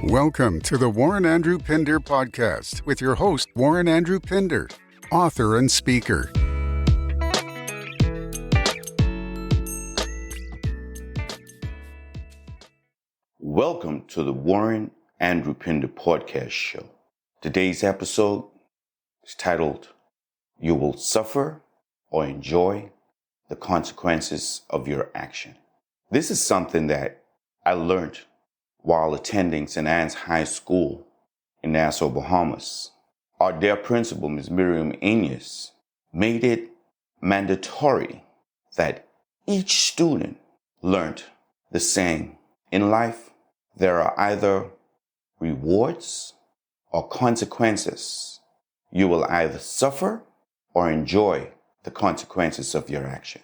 Welcome to the Warren Andrew Pinder podcast with your host, Warren Andrew Pinder, author and speaker. Welcome to the Warren Andrew Pinder podcast show. Today's episode is titled, You Will Suffer or Enjoy the Consequences of Your Action. This is something that I learned while attending St. Anne's High School in Nassau, Bahamas. Our dear principal, Ms. Miriam Enyas, made it mandatory that each student learned the saying, in life, there are either rewards or consequences. You will either suffer or enjoy the consequences of your action.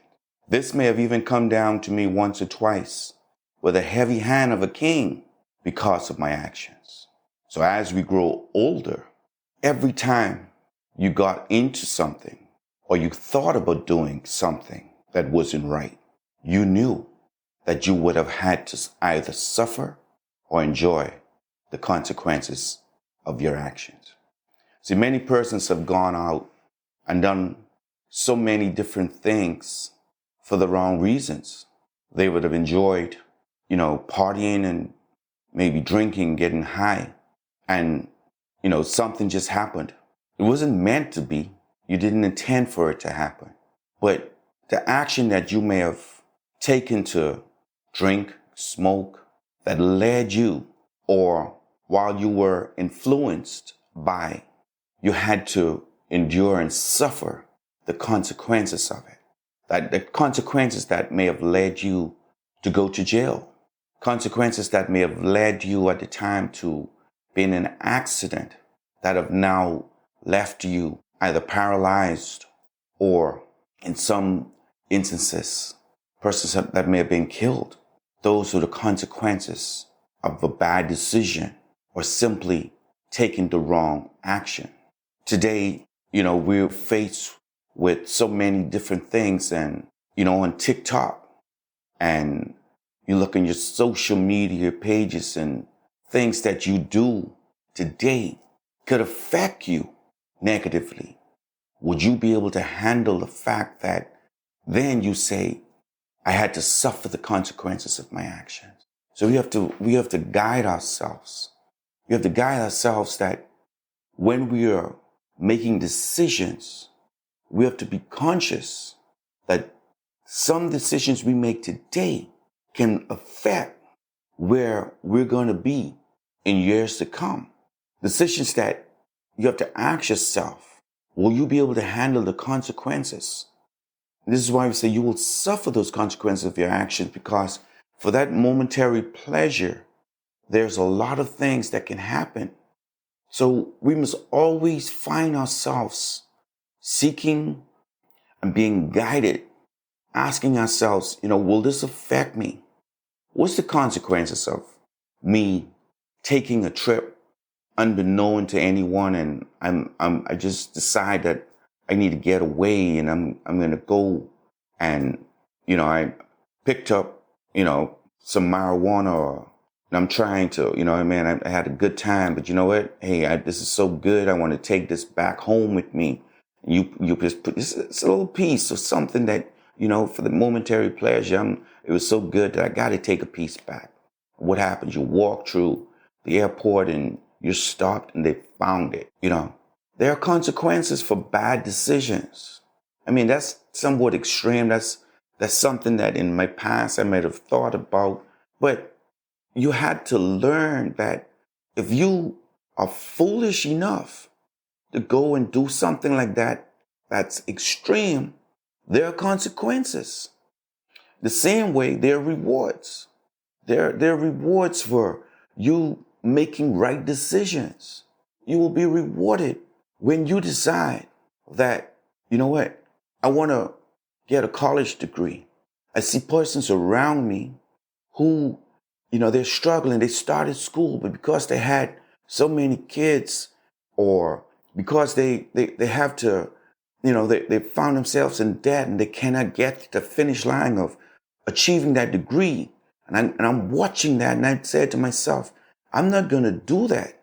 This may have even come down to me once or twice with a heavy hand of a king because of my actions. So as we grow older, every time you got into something or you thought about doing something that wasn't right, you knew that you would have had to either suffer or enjoy the consequences of your actions. See, many persons have gone out and done so many different things for the wrong reasons. They would have enjoyed, partying and maybe drinking, getting high, and, something just happened. It wasn't meant to be. You didn't intend for it to happen. But the action that you may have taken to drink, smoke, that led you, or while you were influenced by, you had to endure and suffer the consequences of it. That the consequences that may have led you to go to jail. Consequences that may have led you at the time to be in an accident that have now left you either paralyzed or, in some instances, persons that may have been killed. Those are the consequences of a bad decision or simply taking the wrong action. Today, we're faced with so many different things and, on TikTok, and you look on your social media pages and things that you do today could affect you negatively. Would you be able to handle the fact that then you say, I had to suffer the consequences of my actions? So we have to guide ourselves. We have to guide ourselves that when we are making decisions, we have to be conscious that some decisions we make today can affect where we're going to be in years to come. Decisions that you have to ask yourself, will you be able to handle the consequences? This is why we say you will suffer those consequences of your actions, because for that momentary pleasure, there's a lot of things that can happen. So we must always find ourselves seeking and being guided, asking ourselves, will this affect me? What's the consequences of me taking a trip unbeknown to anyone, and I just decide that I need to get away, and I'm going to go, and I picked up some marijuana, and I'm trying to I had a good time, but you know what? Hey, this is so good. I want to take this back home with me. And you just put it's a little piece of something that for the momentary pleasure. It was so good that I got to take a piece back. What happens? You walk through the airport and you're stopped and they found it. There are consequences for bad decisions. That's somewhat extreme. That's something that in my past I might have thought about. But you had to learn that if you are foolish enough to go and do something like that, that's extreme, there are consequences. The same way there are rewards. There are rewards for you making right decisions. You will be rewarded when you decide that, I want to get a college degree. I see persons around me who, they're struggling. They started school, but because they had so many kids, or because they have to, they found themselves in debt and they cannot get to the finish line of achieving that degree. And I'm watching that, and I said to myself, I'm not going to do that.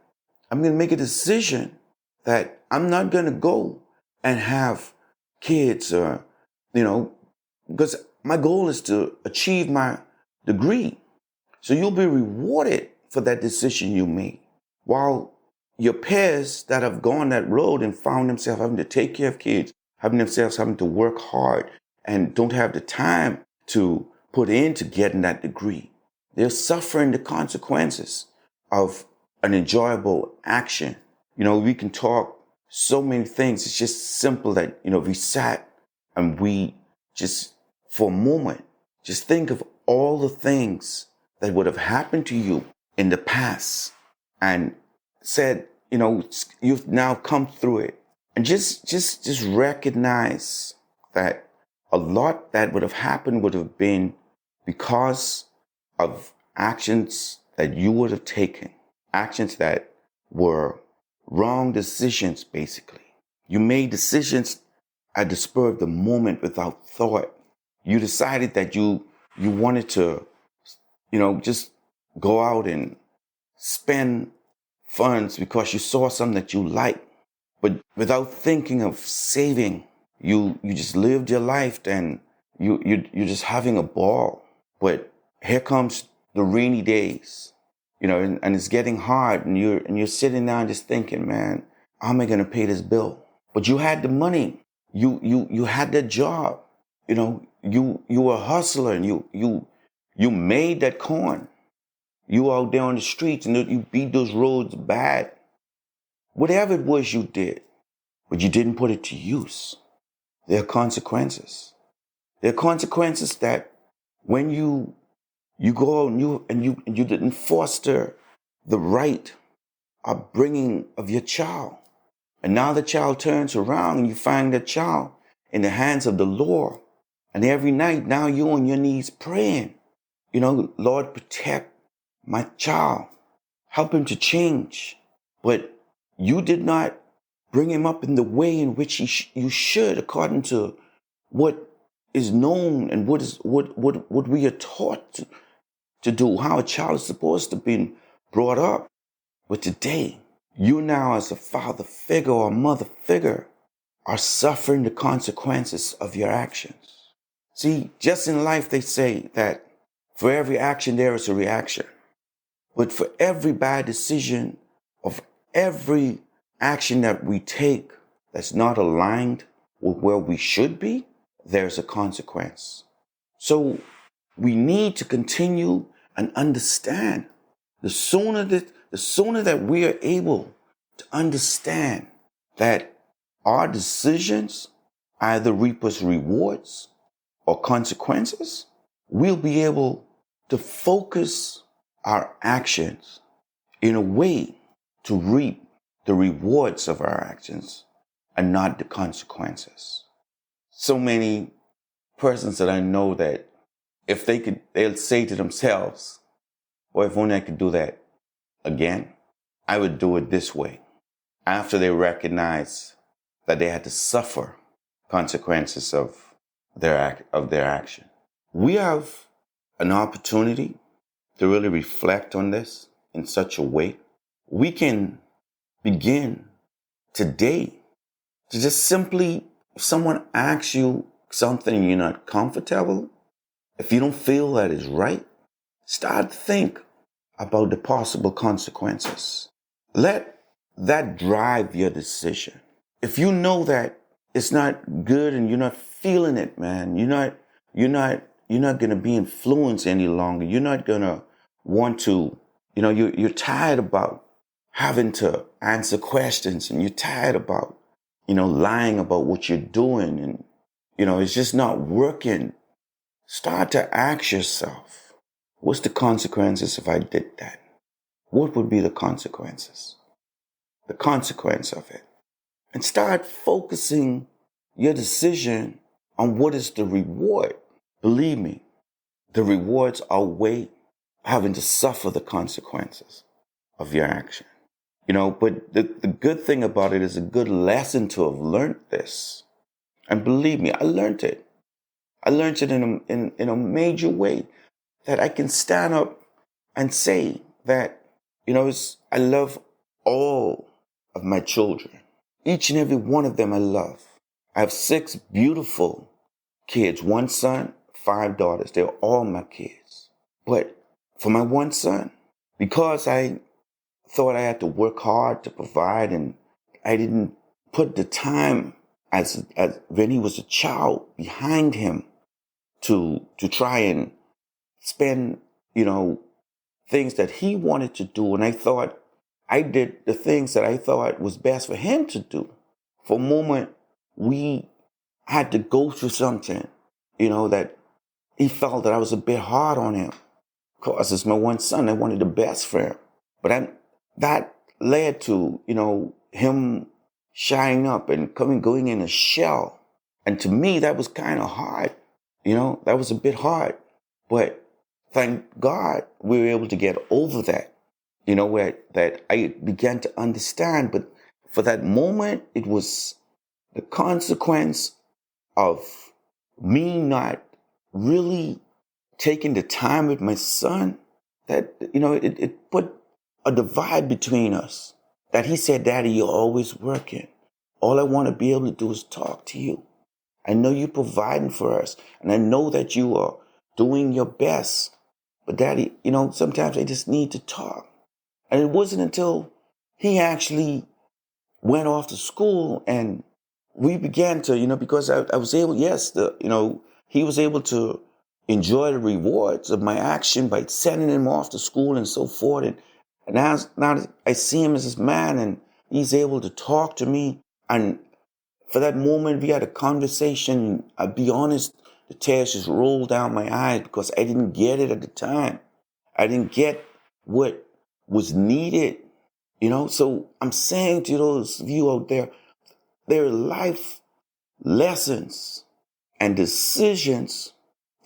I'm going to make a decision that I'm not going to go and have kids or, because my goal is to achieve my degree. So you'll be rewarded for that decision you made. While your peers that have gone that road and found themselves having to take care of kids, having to work hard and don't have the time to put into getting that degree, they're suffering the consequences of an enjoyable action. We can talk so many things. It's just simple that, we sat and we just, for a moment, just think of all the things that would have happened to you in the past and said, you've now come through it. And just recognize that a lot that would have happened would have been because of actions that you would have taken, actions that were wrong decisions, basically. You made decisions at the spur of the moment without thought. You decided that you wanted to, just go out and spend funds because you saw something that you liked, but without thinking of saving. You just lived your life and you're just having a ball. But here comes the rainy days, and it's getting hard, and you're sitting down just thinking, man, how am I going to pay this bill? But you had the money. You had that job. You were a hustler, and you made that coin. You out there on the streets and you beat those roads bad. Whatever it was you did, but you didn't put it to use. There are consequences. There are consequences that when you go out and you didn't foster the right upbringing of your child. And now the child turns around and you find that child in the hands of the Lord. And every night now you're on your knees praying, Lord, protect my child, help him to change. But you did not bring him up in the way in which you should, according to what is known and what we are taught to do, how a child is supposed to be brought up. But today, you now as a father figure or a mother figure are suffering the consequences of your actions. See, just in life they say that for every action there is a reaction. But for every bad decision of every action that we take that's not aligned with where we should be, there's a consequence. So we need to continue and understand. The sooner that we are able to understand that our decisions either reap us rewards or consequences, we'll be able to focus our actions in a way to reap the rewards of our actions and not the consequences. So many persons that I know that if they could, they'll say to themselves, well, if only I could do that again, I would do it this way. After they recognize that they had to suffer consequences of their action. We have an opportunity to really reflect on this in such a way. We can begin today to just simply, if someone asks you something you're not comfortable, if you don't feel that is right, start to think about the possible consequences. Let that drive your decision. If you know that it's not good and you're not feeling it, man, you're not going to be influenced any longer. You're not going to want to, you're tired about having to answer questions, and you're tired about, lying about what you're doing, and, it's just not working. Start to ask yourself, what's the consequences if I did that? What would be the consequences? The consequence of it. And start focusing your decision on what is the reward. Believe me, the rewards outweigh having to suffer the consequences of your action. But the good thing about it is a good lesson to have learned this. And believe me, I learned it. I learned it in a major way, that I can stand up and say that, I love all of my children. Each and every one of them I love. I have 6 beautiful kids, 1 son, 5 daughters. They're all my kids. But for my 1 son, because I thought I had to work hard to provide, and I didn't put the time as when he was a child behind him to try and spend, things that he wanted to do. And I thought I did the things that I thought was best for him to do. For a moment, we had to go through something, that he felt that I was a bit hard on him. Of course, it's my 1 son. I wanted the best for him. But that led to, him shying up and going in a shell. And to me, that was kind of hard. That was a bit hard. But thank God we were able to get over that, where that I began to understand. But for that moment, it was the consequence of me not really taking the time with my son that, it put a divide between us. That he said, "Daddy, you're always working. All I want to be able to do is talk to you. I know you're providing for us, and I know that you are doing your best. But Daddy, sometimes I just need to talk." And it wasn't until he actually went off to school and we began to, because I was able, he was able to enjoy the rewards of my action by sending him off to school and so forth. And now I see him as this man, and he's able to talk to me. And for that moment, we had a conversation. I'll be honest, the tears just rolled down my eyes because I didn't get it at the time. I didn't get what was needed, So I'm saying to those of you out there, there are life lessons and decisions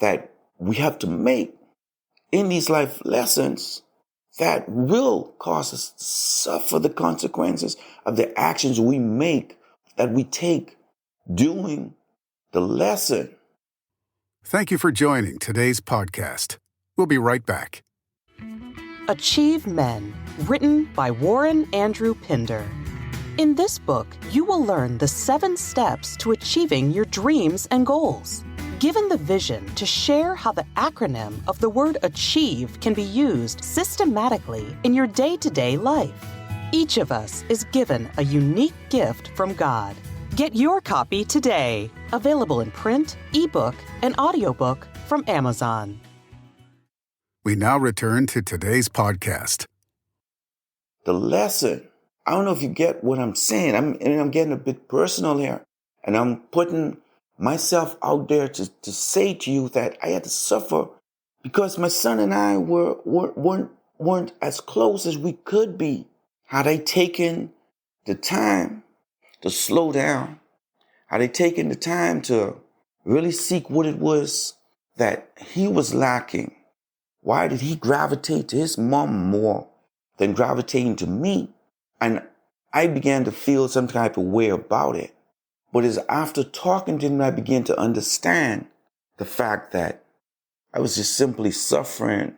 that we have to make in these life lessons that will cause us to suffer the consequences of the actions we make, that we take doing the lesson. Thank you for joining today's podcast. We'll be right back. Achieve Men, written by Warren Andrew Pinder. In this book, you will learn the 7 steps to achieving your dreams and goals. Given the vision to share how the acronym of the word achieve can be used systematically in your day-to-day life. Each of us is given a unique gift from God. Get your copy today. Available in print, ebook, and audiobook from Amazon. We now return to today's podcast. The lesson. I don't know if you get what I'm saying. I'm getting a bit personal here. And I'm putting myself out there to say to you that I had to suffer because my son and I weren't as close as we could be. Had I taken the time to slow down, had I taken the time to really seek what it was that he was lacking, why did he gravitate to his mom more than gravitating to me? And I began to feel some type of way about it. But it's after talking to him, I began to understand the fact that I was just simply suffering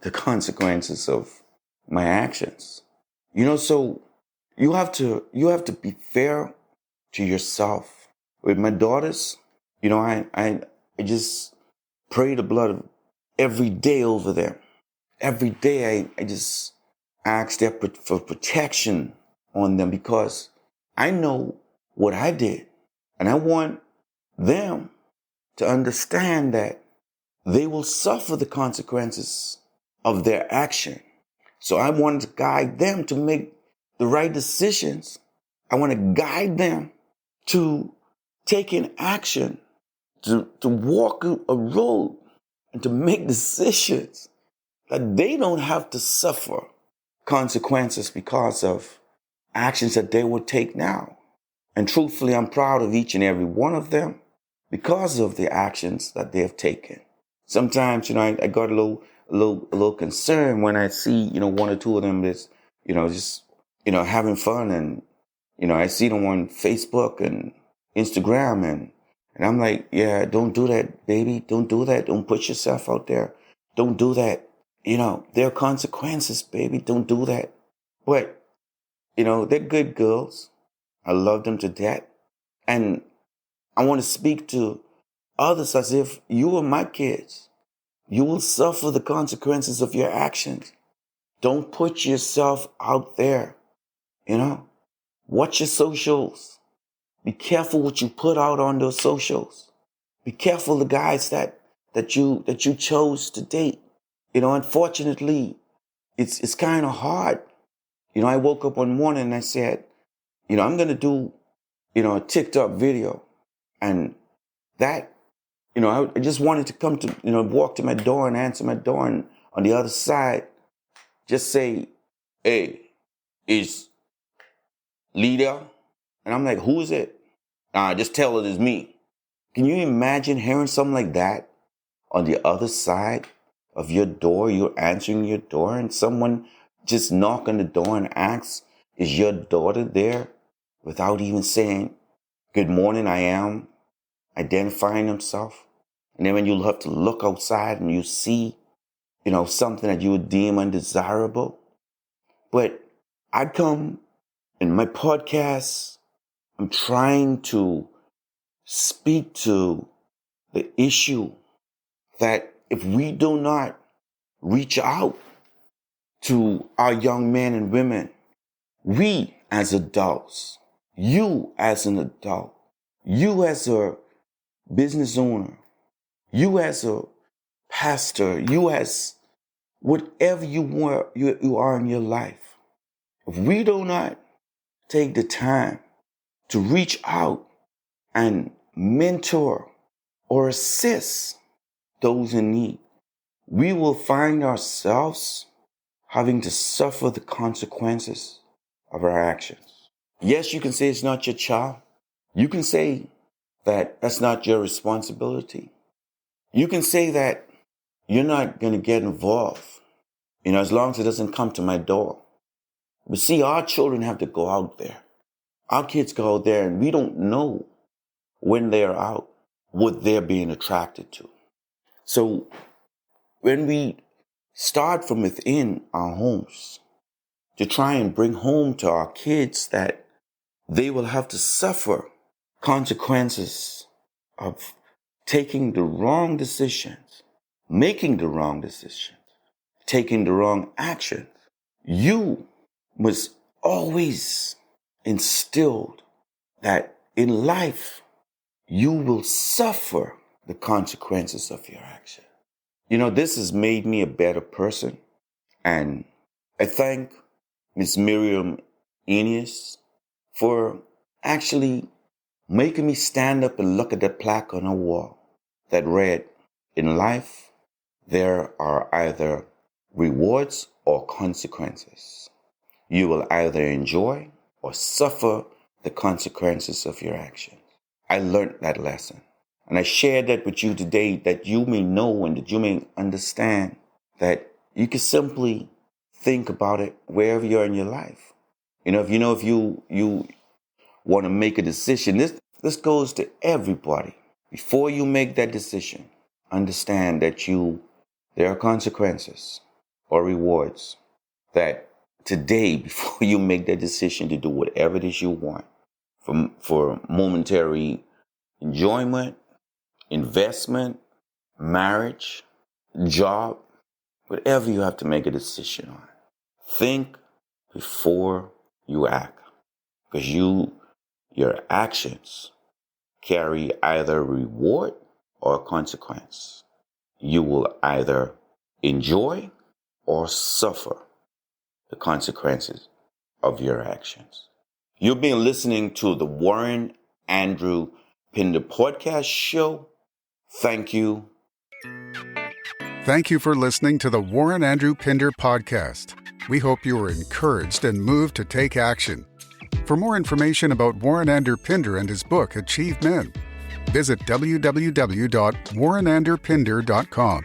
the consequences of my actions. So you have to be fair to yourself. With my daughters, I just pray the blood of every day over them. Every day I just ask for protection on them because I know what I did. And I want them to understand that they will suffer the consequences of their action. So I want to guide them to make the right decisions. I want to guide them to take an action, to walk a road and to make decisions that they don't have to suffer consequences because of actions that they will take now. And truthfully, I'm proud of each and every one of them because of the actions that they have taken. Sometimes, I got a little concerned when I see, 1 or 2 of them that's, just, having fun. And, I see them on Facebook and Instagram and I'm like, yeah, don't do that, baby. Don't do that. Don't put yourself out there. Don't do that. there are consequences, baby. Don't do that. But, they're good girls. I love them to death. And I want to speak to others as if you were my kids. You will suffer the consequences of your actions. Don't put yourself out there. Watch your socials. Be careful what you put out on those socials. Be careful the guys that you chose to date. Unfortunately, it's kind of hard. I woke up one morning and I said, I'm going to do, a TikTok video. And that, I just wanted to come to, walk to my door and answer my door. And on the other side, just say, hey, is Lita? And I'm like, who is it? Just tell it it's me. Can you imagine hearing something like that on the other side of your door? You're answering your door and someone just knock on the door and asks, is your daughter there? Without even saying, good morning, I am, identifying himself. And then when you have to look outside and you see, something that you would deem undesirable. But I come in my podcast, I'm trying to speak to the issue that if we do not reach out to our young men and women, we as adults, you as an adult, you as a business owner, you as a pastor, you as whatever you are in your life, if we do not take the time to reach out and mentor or assist those in need, we will find ourselves having to suffer the consequences of our actions. Yes, you can say it's not your child. You can say that that's not your responsibility. You can say that you're not going to get involved, as long as it doesn't come to my door. But see, our children have to go out there. Our kids go out there and we don't know when they're out what they're being attracted to. So when we start from within our homes to try and bring home to our kids that they will have to suffer consequences of taking the wrong decisions, making the wrong decisions, taking the wrong actions, you must always instill that in life you will suffer the consequences of your action. This has made me a better person. And I thank Miss Miriam Enes for actually making me stand up and look at that plaque on a wall that read, in life, there are either rewards or consequences. You will either enjoy or suffer the consequences of your actions. I learned that lesson. And I shared that with you today that you may know and that you may understand that you can simply think about it wherever you are in your life. If you want to make a decision, this goes to everybody. Before you make that decision, understand that there are consequences or rewards that today, before you make that decision to do whatever it is you want, for momentary enjoyment, investment, marriage, job, whatever you have to make a decision on, think before you act, because your actions carry either reward or consequence. You will either enjoy or suffer the consequences of your actions. You've been listening to the Warren Andrew Pinder podcast show. Thank you. Thank you for listening to the Warren Andrew Pinder podcast. We hope you were encouraged and moved to take action. For more information about Warren Andrew Pinder and his book, Achieve Men, visit www.warrenandrewpinder.com.